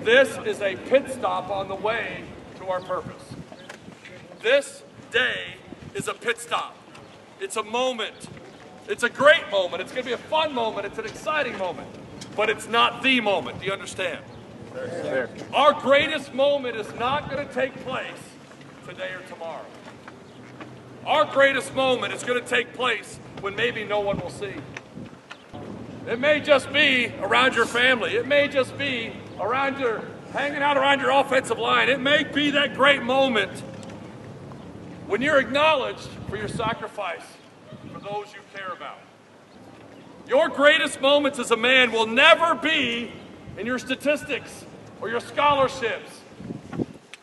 This is a pit stop on the way to our purpose. This day is a pit stop. It's a moment. It's a great moment. It's going to be a fun moment. It's an exciting moment. But it's not the moment. Do you understand? Sure. Our greatest moment is not going to take place today or tomorrow. Our greatest moment is going to take place when maybe no one will see. It may just be around your family. It may just be around hanging out around your offensive line. It may be that great moment when you're acknowledged for your sacrifice for those you care about. Your greatest moments as a man will never be in your statistics or your scholarships.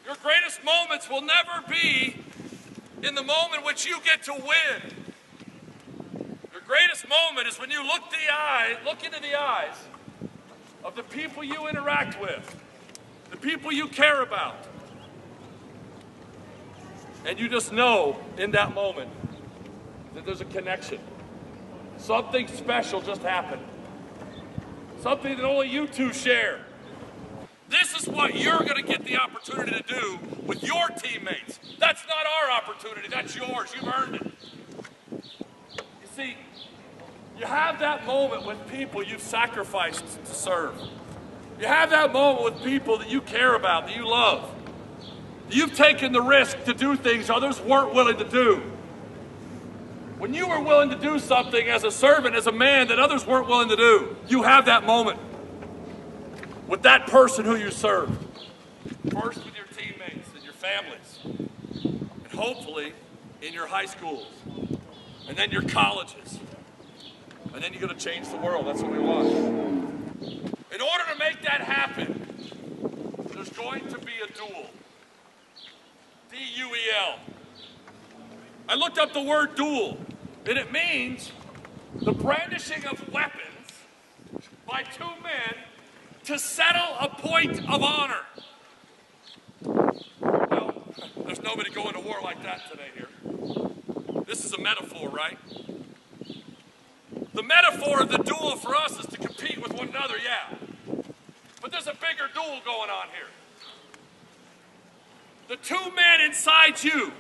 Your greatest moments will never be in the moment which you get to win. Your greatest moment is when you look into the eyes of the people you interact with, the people you care about. And you just know in that moment that there's a connection. Something special just happened. Something that only you two share. This is what you're going to get the opportunity to do with your teammates. That's not our opportunity. That's yours. You've earned it. You see, you have that moment with people you've sacrificed to serve. You have that moment with people that you care about, that you love. You've taken the risk to do things others weren't willing to do. When you were willing to do something as a servant, as a man, that others weren't willing to do, you have that moment with that person who you served. First with your teammates and your families, and hopefully in your high schools, and then your colleges, and then you're going to change the world. That's what we want. In order to make that happen, there's going to be a duel. D-U-E-L. I looked up the word duel, and it means the brandishing of weapons by two men to settle a point of honor. Now, there's nobody going to war like that today here. This is a metaphor, right? The metaphor of the duel for us is to compete with one another, yeah. But there's a bigger duel going on here. The two men inside you,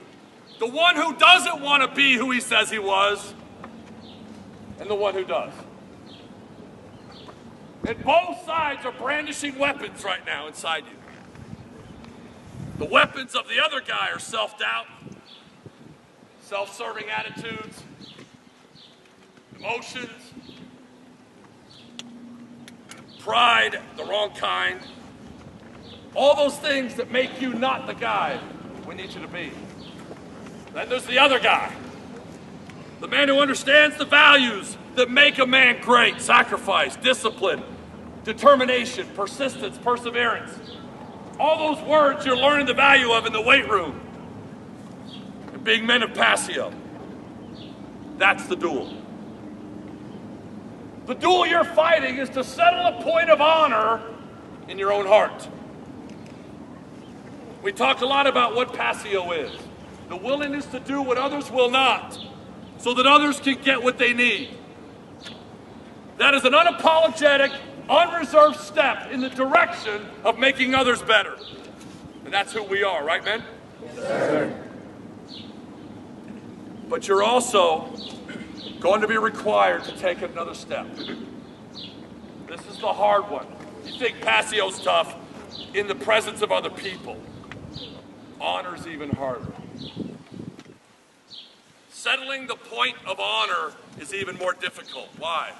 the one who doesn't want to be who he says he was, and the one who does. And both sides are brandishing weapons right now inside you. The weapons of the other guy are self-doubt, self-serving attitudes, emotions, pride, the wrong kind. All those things that make you not the guy we need you to be. Then there's the other guy. The man who understands the values that make a man great. Sacrifice, discipline, determination, persistence, perseverance. All those words you're learning the value of in the weight room. And being men of Passio. That's the duel. The duel you're fighting is to settle a point of honor in your own heart. We talk a lot about what Passio is. The willingness to do what others will not, so that others can get what they need. That is an unapologetic, unreserved step in the direction of making others better. And that's who we are, right, men? Yes, sir. But you're also going to be required to take another step. This is the hard one. You think Passio's tough in the presence of other people. Honor's even harder. Settling the point of honor is even more difficult. Why?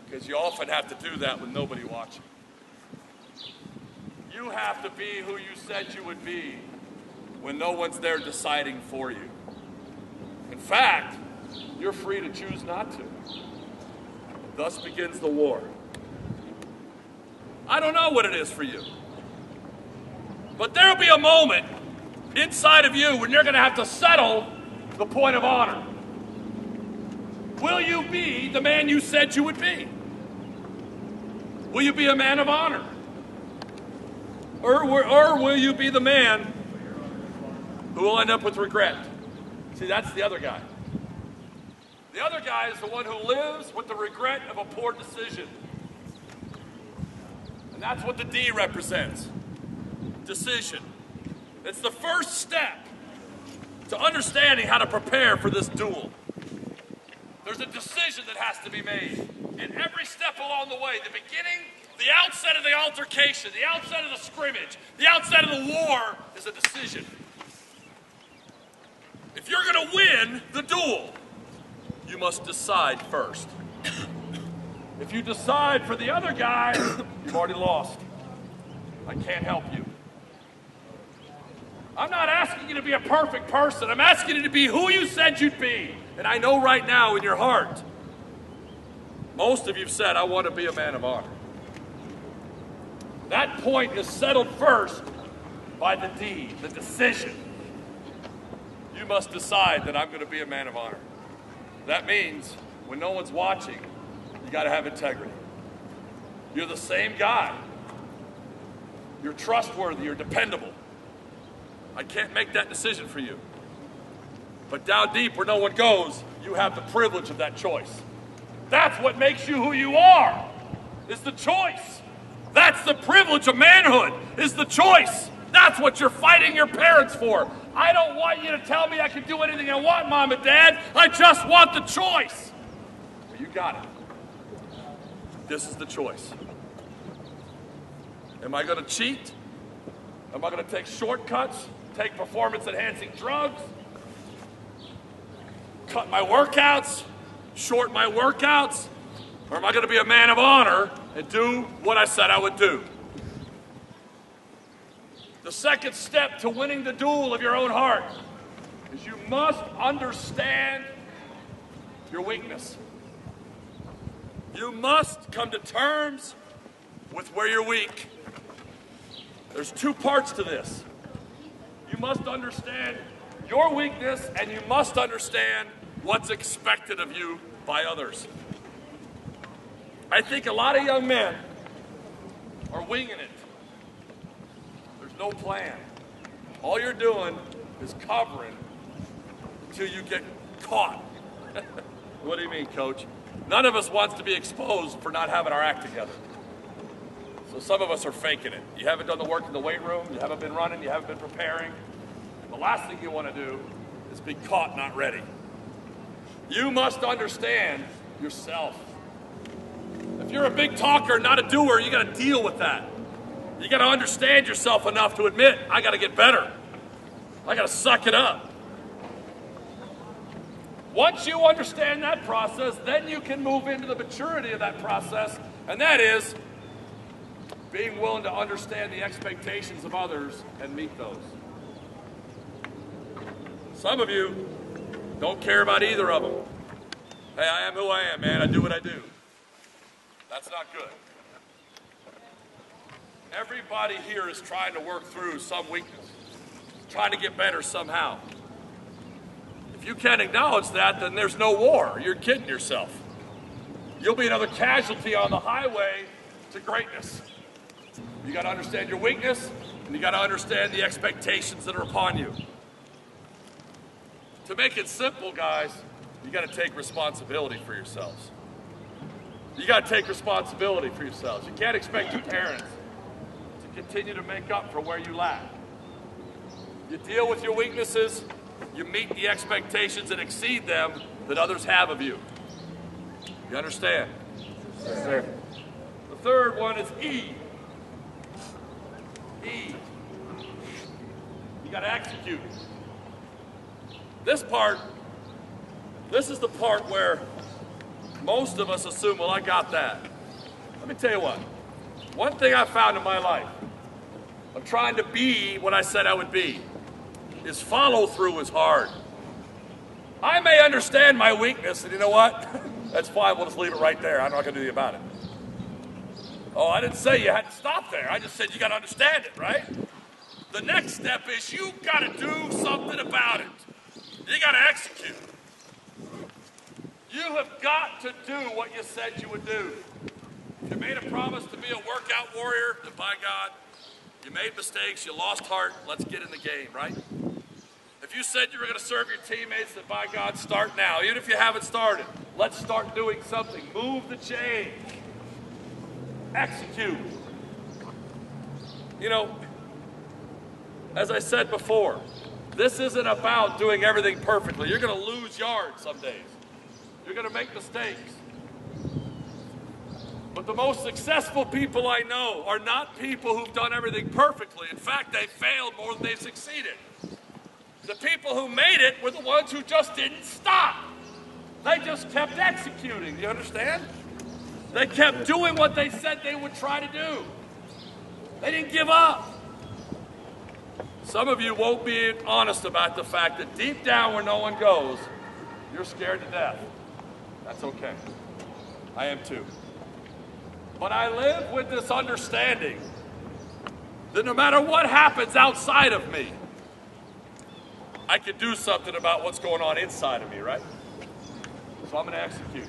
Because you often have to do that with nobody watching. You have to be who you said you would be when no one's there deciding for you. In fact, you're free to choose not to. Thus begins the war. I don't know what it is for you, but there'll be a moment inside of you when you're going to have to settle the point of honor. Will you be the man you said you would be? Will you be a man of honor? Or will you be the man who will end up with regret? See, that's the other guy. The other guy is the one who lives with the regret of a poor decision. And And that's what the D represents. Decision. It's the first step to understanding how to prepare for this duel. There's a decision that has to be made. And every step along the way, the beginning, the outset of the altercation, the outset of the scrimmage, the outset of the war is a decision. If you're going to win the duel, you must decide first. If you decide for the other guy, you've already lost. I can't help you. I'm not asking you to be a perfect person. I'm asking you to be who you said you'd be. And I know right now in your heart, most of you have said, I want to be a man of honor. That point is settled first by the deed, the decision. You must decide that I'm going to be a man of honor. That means when no one's watching, you got to have integrity. You're the same guy. You're trustworthy, you're dependable. I can't make that decision for you. But down deep where no one goes, you have the privilege of that choice. That's what makes you who you are, is the choice. That's the privilege of manhood, is the choice. That's what you're fighting your parents for. I don't want you to tell me I can do anything I want, Mom and Dad. I just want the choice. Well, you got it. This is the choice. Am I going to cheat? Am I going to take shortcuts? Take performance-enhancing drugs? Cut my workouts? Short my workouts? Or am I going to be a man of honor and do what I said I would do? The second step to winning the duel of your own heart is you must understand your weakness. You must come to terms with where you're weak. There's two parts to this. You must understand your weakness, and you must understand what's expected of you by others. I think a lot of young men are winging it. There's no plan. All you're doing is covering until you get caught. What do you mean, Coach? None of us wants to be exposed for not having our act together. So some of us are faking it. You haven't done the work in the weight room, you haven't been running, you haven't been preparing. The last thing you want to do is be caught not ready. You must understand yourself. If you're a big talker, not a doer, you got to deal with that. You got to understand yourself enough to admit, I got to get better. I got to suck it up. Once you understand that process, then you can move into the maturity of that process, and that is being willing to understand the expectations of others and meet those. Some of you don't care about either of them. Hey, I am who I am, man. I do what I do. That's not good. Everybody here is trying to work through some weakness, trying to get better somehow. If you can't acknowledge that, then there's no war. You're kidding yourself. You'll be another casualty on the highway to greatness. You got to understand your weakness, and you got to understand the expectations that are upon you. To make it simple, guys, you got to take responsibility for yourselves. You got to take responsibility for yourselves. You can't expect your parents to continue to make up for where you lack. You deal with your weaknesses, you meet the expectations and exceed them that others have of you. You understand? Yes, sir. The third one is E. E. You got to execute. This is the part where most of us assume, well, I got that. Let me tell you what. One thing I found in my life of trying to be what I said I would be is follow through is hard. I may understand my weakness, and you know what? That's fine, we'll just leave it right there. I'm not going to do anything about it. Oh, I didn't say you had to stop there. I just said you got to understand it, right? The next step is you got to do something about it. You got to execute. You have got to do what you said you would do. If you made a promise to be a workout warrior, then by God, you made mistakes, you lost heart, let's get in the game, right? If you said you were going to serve your teammates, then by God, start now. Even if you haven't started, let's start doing something. Move the change. Execute. You know, as I said before, this isn't about doing everything perfectly. You're going to lose yards some days. You're going to make mistakes. But the most successful people I know are not people who've done everything perfectly. In fact, they failed more than they've succeeded. The people who made it were the ones who just didn't stop. They just kept executing. Do you understand? They kept doing what they said they would try to do. They didn't give up. Some of you won't be honest about the fact that deep down where no one goes, you're scared to death. That's okay. I am too. But I live with this understanding that no matter what happens outside of me, I can do something about what's going on inside of me, right? So I'm going to execute.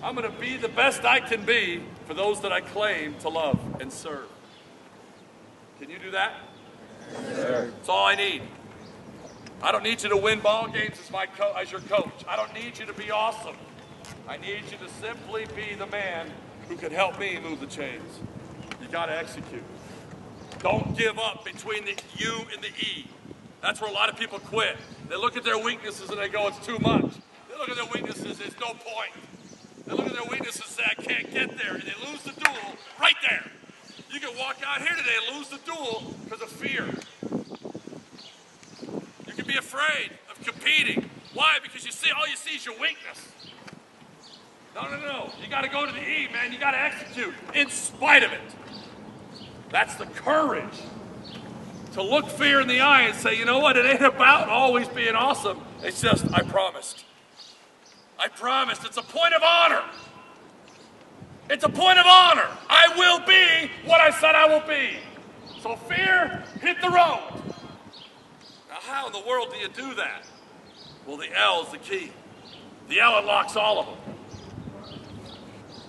I'm going to be the best I can be for those that I claim to love and serve. Can you do that? Sure. That's all I need. I don't need you to win ball games as your coach. I don't need you to be awesome. I need you to simply be the man who can help me move the chains. You got to execute. Don't give up between the U and the E. That's where a lot of people quit. They look at their weaknesses and they go, it's too much. They look at their weaknesses, it's no point. They look at their weaknesses and say, I can't get there. And they lose the duel right there. You can walk out here today and lose the duel because of fear. You can be afraid of competing. Why? Because all you see is your weakness. No. You got to go to the E, man. You got to execute in spite of it. That's the courage to look fear in the eye and say, you know what? It ain't about always being awesome. It's just, I promised. I promised. It's a point of honor. It's a point of honor. I will be what I said I will be. So fear, hit the road. Now, how in the world do you do that? Well, the L is the key. The L unlocks all of them.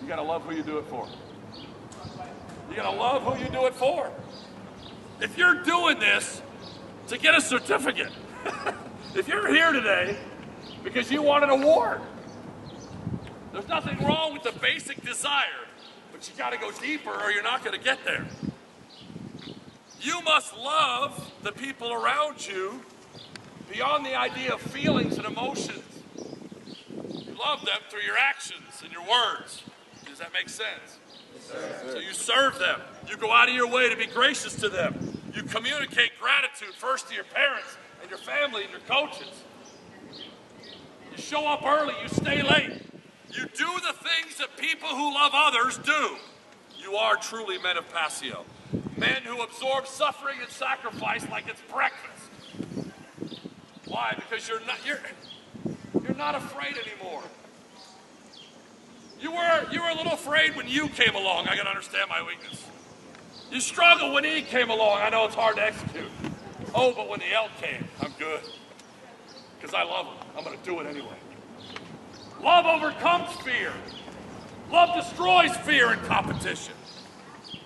You gotta love who you do it for. You gotta love who you do it for. If you're doing this to get a certificate, if you're here today because you want an award, there's nothing wrong with the basic desire, but you gotta go deeper or you're not gonna get there. You must love the people around you beyond the idea of feelings and emotions. You love them through your actions and your words. Does that make sense? Yes, so you serve them. You go out of your way to be gracious to them. You communicate gratitude first to your parents and your family and your coaches. You show up early. You stay late. You do the things that people who love others do. You are truly men of Passio. Men who absorb suffering and sacrifice like it's breakfast. Why? Because you're not afraid anymore. You were a little afraid when you came along. I can understand my weakness. You struggled when E came along. I know it's hard to execute. Oh, but when the L came, I'm good. Because I love him. I'm going to do it anyway. Love overcomes fear. Love destroys fear in competition.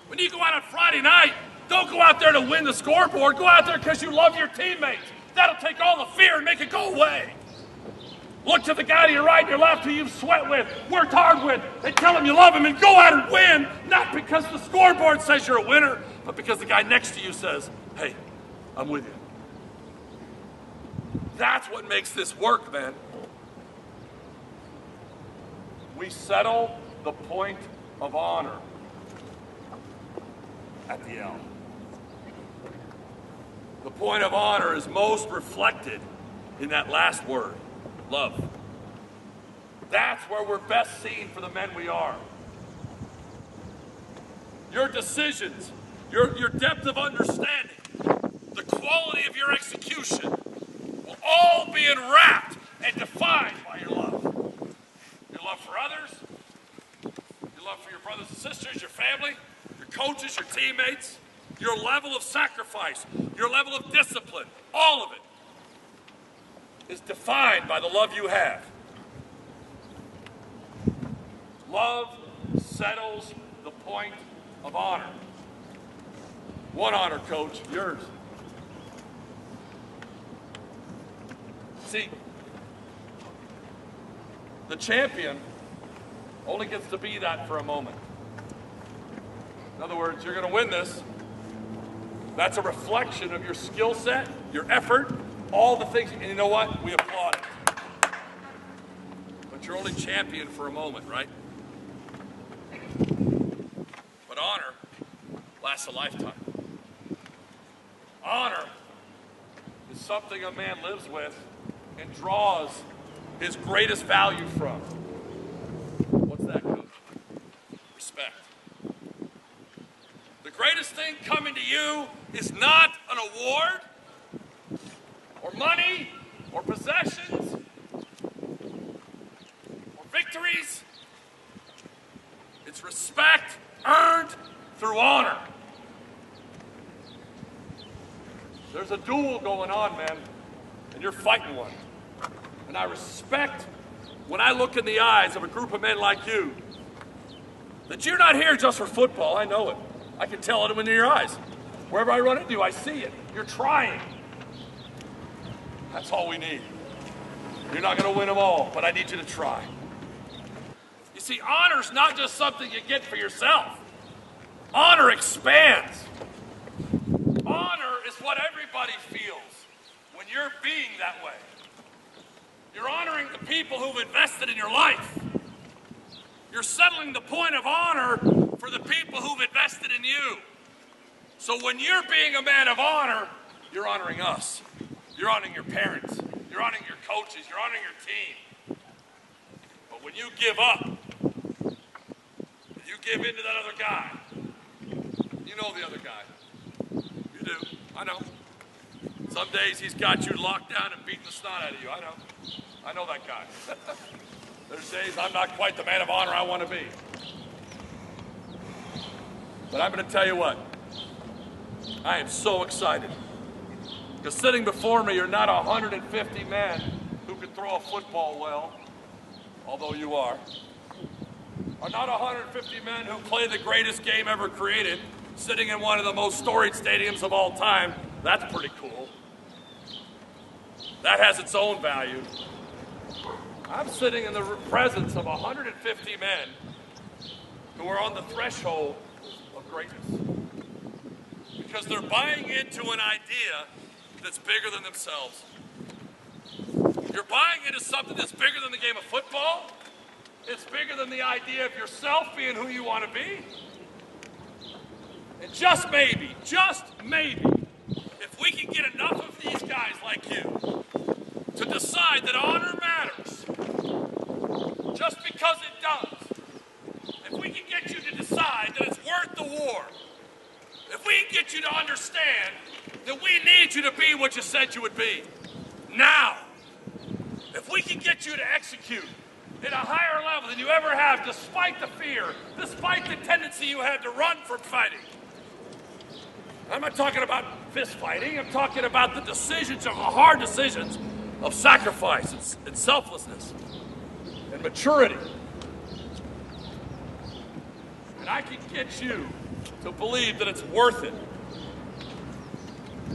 When you go out on Friday night, don't go out there to win the scoreboard. Go out there because you love your teammates. That'll take all the fear and make it go away. Look to the guy to your right and your left who you've sweat with, worked hard with, and tell him you love him and go out and win, not because the scoreboard says you're a winner, but because the guy next to you says, hey, I'm with you. That's what makes this work, man. We settle the point of honor at the L. The point of honor is most reflected in that last word. Love. That's where we're best seen for the men we are. Your decisions, your depth of understanding, the quality of your execution will all be enwrapped and defined by your love. Your love for others, your love for your brothers and sisters, your family, your coaches, your teammates, your level of sacrifice, your level of discipline, all of it is defined by the love you have. Love settles the point of honor. What honor, coach? Yours. See, the champion only gets to be that for a moment. In other words, you're going to win this. That's a reflection of your skill set, your effort, all the things. And you know what? We applaud it. But you're only champion for a moment, right? But honor lasts a lifetime. Honor is something a man lives with and draws his greatest value from. What's that, Coach? Respect. The greatest thing coming to you is not an award or money or possessions or victories. It's respect earned through honor. There's a duel going on, man, and you're fighting one. And I respect when I look in the eyes of a group of men like you that you're not here just for football. I know it. I can tell it in your eyes. Wherever I run into you, I see it. You're trying. That's all we need. You're not going to win them all, but I need you to try. You see, honor's not just something you get for yourself. Honor expands. Honor is what everybody feels when you're being that way. You're honoring the people who've invested in your life. You're settling the point of honor for the people who've invested in you. So when you're being a man of honor, you're honoring us. You're honoring your parents. You're honoring your coaches. You're honoring your team. But when you give up, you give in to that other guy. You know the other guy. You do. I know. Some days he's got you locked down and beating the snot out of you. I know. I know that guy. There's days I'm not quite the man of honor I want to be. But I'm going to tell you what. I am so excited. Because sitting before me are not 150 men who can throw a football well, although you are not 150 men who play the greatest game ever created, sitting in one of the most storied stadiums of all time. That's pretty cool. That has its own value. I'm sitting in the presence of 150 men who are on the threshold of greatness. Because they're buying into an idea that's bigger than themselves. You're buying into something that's bigger than the game of football. It's bigger than the idea of yourself being who you want to be. And just maybe, if we can get enough of these guys like you to decide that honor matters, just because it does, if we can get you to decide that it's worth the war, if we can get you to understand that we need you to be what you said you would be, now, if we can get you to execute at a higher level than you ever have, despite the fear, despite the tendency you have to run from fighting. I'm not talking about fist fighting, I'm talking about the decisions, the hard decisions of sacrifice and selflessness and maturity. And I can get you to believe that it's worth it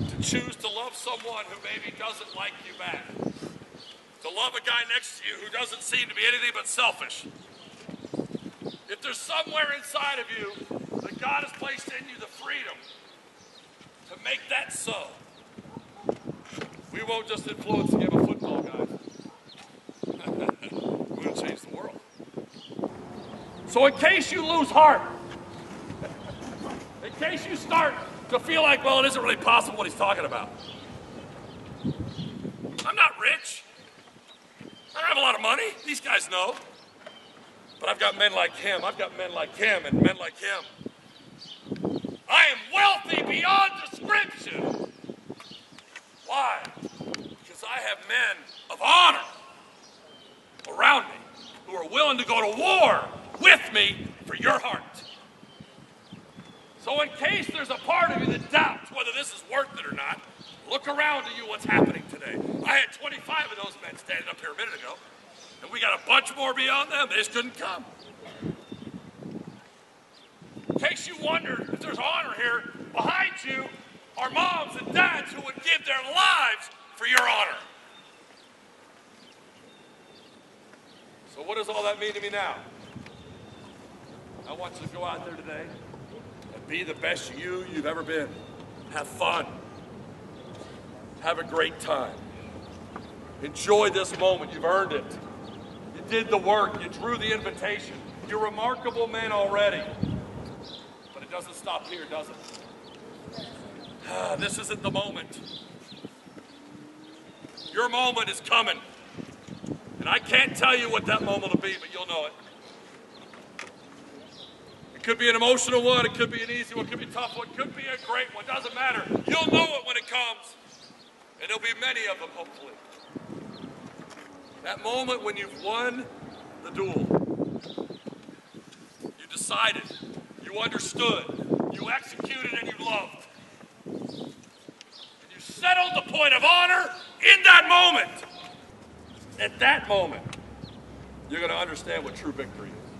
to choose to love someone who maybe doesn't like you back. To love a guy next to you who doesn't seem to be anything but selfish. If there's somewhere inside of you that God has placed in you the freedom to make that so, we won't just influence the game of football, guys. We're going to change the world. So in case you lose heart, in case you start to feel like, well, it isn't really possible what he's talking about. I'm not rich. I don't have a lot of money. These guys know. But I've got men like him. I've got men like him and men like him. I am wealthy beyond description. Why? Because I have men of honor around me who are willing to go to war with me for your heart. So in case there's a part of you that doubts whether this is worth it or not, look around at you what's happening today. I had 25 of those men standing up here a minute ago, and we got a bunch more beyond them. They just couldn't come. In case you wondered if there's honor here, behind you are moms and dads who would give their lives for your honor. So what does all that mean to me now? I want you to go out there today and be the best you've ever been. Have fun. Have a great time. Enjoy this moment. You've earned it. You did the work. You drew the invitation. You're remarkable men already. But it doesn't stop here, does it? This isn't the moment. Your moment is coming. And I can't tell you what that moment will be, but you'll know it. It could be an emotional one, it could be an easy one, it could be a tough one, it could be a great one, doesn't matter. You'll know it when it comes. And there'll be many of them, hopefully. That moment when you've won the duel. You decided, you understood, you executed, and you loved. And you settled the point of honor in that moment. At that moment, you're going to understand what true victory is.